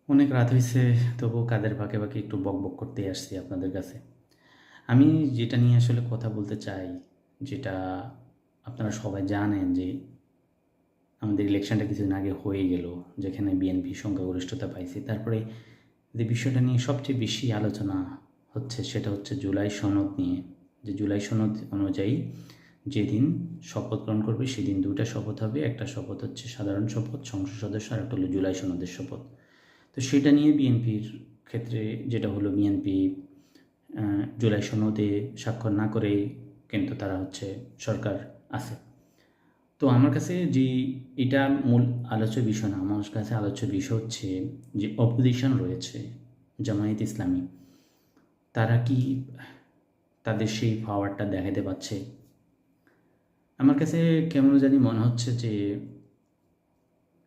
অনেক রাত হয়েছে, তবু কাদের ফাঁকে ফাঁকে একটু বকবক করতেই আসছি আপনাদের কাছে। আমি যেটা নিয়ে আসলে কথা বলতে চাই, যেটা আপনারা সবাই জানেন যে আমাদের ইলেকশনটা কিছুদিন আগে হয়ে গেল, যেখানে বিএনপি সংখ্যাগরিষ্ঠতা পাইছে। তারপরে যে বিষয়টা নিয়ে সবচেয়ে বেশি আলোচনা হচ্ছে সেটা হচ্ছে জুলাই সনদ নিয়ে। যে জুলাই সনদ অনুযায়ী যেদিন শপথ গ্রহণ করবে সেদিন দুইটা শপথ হবে। একটা শপথ হচ্ছে সাধারণ শপথ সংসদ সদস্য, আর একটা হলো জুলাই সনদের শপথ। তো সেটা নিয়ে বিএনপির ক্ষেত্রে যেটা হলো, বিএনপি জুলাই সনদে স্বাক্ষর না করেই কিন্তু তারা হচ্ছে সরকার আছে। তো আমার কাছে যে এটা মূল আলোচ্য বিষয় না, আমার কাছে আলোচ্য বিষয় হচ্ছে যে অপোজিশন রয়েছে জামায়াত ইসলামী, তারা কি তাদের সেই পাওয়ারটা দেখাতে পারছে? আমার কাছে কেমন জানি মনে হচ্ছে যে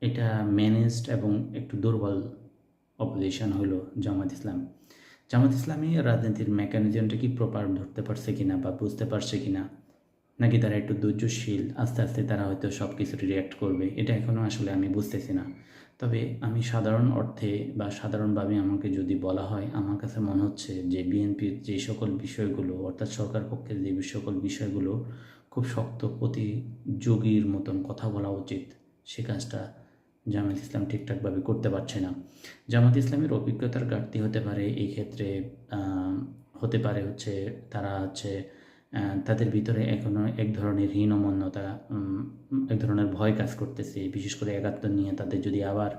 এটা ম্যানেজড এবং একটু দুর্বল অপোজিশন হলো জামাত ইসলাম। জামাত ইসলামী রাজনীতির মেকানিজমটা কি প্রপার ধরতে পারছে কিনা বা বুঝতে পারছে কিনা, নাকি তারা একটু ধৈর্যশীল, আস্তে আস্তে তারা হয়তো সব কিছু রিয়্যাক্ট করবে, এটা এখনও আসলে আমি বুঝতেছি না। তবে আমি সাধারণ অর্থে বা সাধারণভাবে আমাকে যদি বলা হয়, আমার কাছে মনে হচ্ছে যে বিএনপির যে সকল বিষয়গুলো, অর্থাৎ সরকার পক্ষের যে সকল বিষয়গুলো খুব শক্ত প্রতিযোগীর মতন কথা বলা উচিত, সে কাজটা জামায়াত ইসলাম ঠিকঠাকভাবে করতে পারছে না। জামায়াত ইসলামের অভিজ্ঞতার ঘাটতি হতে পারে এই ক্ষেত্রে। হতে পারে হচ্ছে তারা হচ্ছে তাদের ভিতরে এখনও এক ধরনের হীনমন্যতা, এক ধরনের ভয় কাজ করতেছে। বিশেষ করে একাত্তর নিয়ে তাদের যদি আবার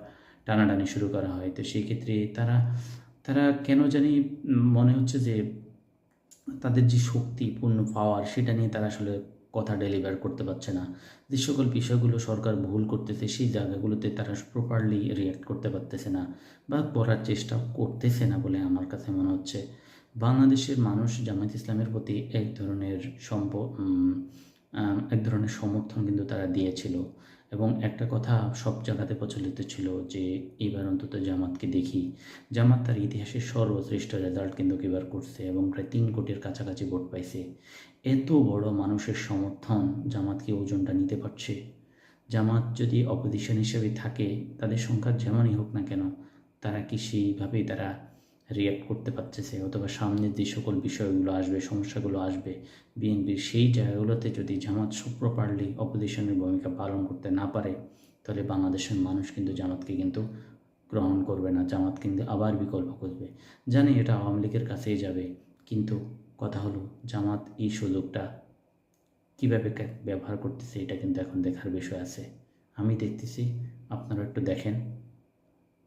টানাটানি শুরু করা হয়, তো সেই ক্ষেত্রে তারা তারা কেন জানি মনে হচ্ছে যে তাদের যে শক্তিপূর্ণ পাওয়ার, সেটা নিয়ে তারা আসলে কথা ডেলিভার করতে পারছে না। যে সকল বিষয়গুলো সরকার ভুল করতেছে, সেই জায়গাগুলোতে তারা প্রপারলি রিয়্যাক্ট করতে পারতেছে না বা করার চেষ্টা করতেছে না বলে আমার কাছে মনে হচ্ছে। বাংলাদেশের মানুষ জামায়াত ইসলামের প্রতি এক ধরনের সমর্থন কিন্তু তারা দিয়েছিল, এবং একটা কথা সব জায়গাতে প্রচলিত ছিল যে এবার অন্তত জামাতকে দেখি। জামাত তার ইতিহাসের সর্বশ্রেষ্ঠ রেজাল্ট কিন্তু এবার করছে এবং প্রায় 3 কোটির কাছাকাছি ভোট পাইছে। এত বড় মানুষের সমর্থন জামাত কি ওজনটা নিতে পারছে? জামাত যদি অপোজিশন হিসেবে থাকে, তাদের সংখ্যা যেমনই হোক না কেন, তারা কি সেইভাবেই তারা রিয়্যাক্ট করতে পারতেছে? অথবা সামনের যে সকল বিষয়গুলো আসবে, সমস্যাগুলো আসবে, বিএনপির সেই জায়গাগুলোতে যদি জামাত প্রপারলি অপোজিশনের ভূমিকা পালন করতে না পারে, তাহলে বাংলাদেশের মানুষ কিন্তু জামাতকে কিন্তু গ্রহণ করবে না। জামাত কিন্তু আবার বিকল্প খুঁজবে। জানি এটা আওয়ামী লীগের কাছেই যাবে, কিন্তু কথা হলো জামাত এই সুযোগটা কীভাবে ব্যবহার করতেছে, এটা কিন্তু এখন দেখার বিষয় আছে। আমি দেখতেছি, আপনারা একটু দেখেন।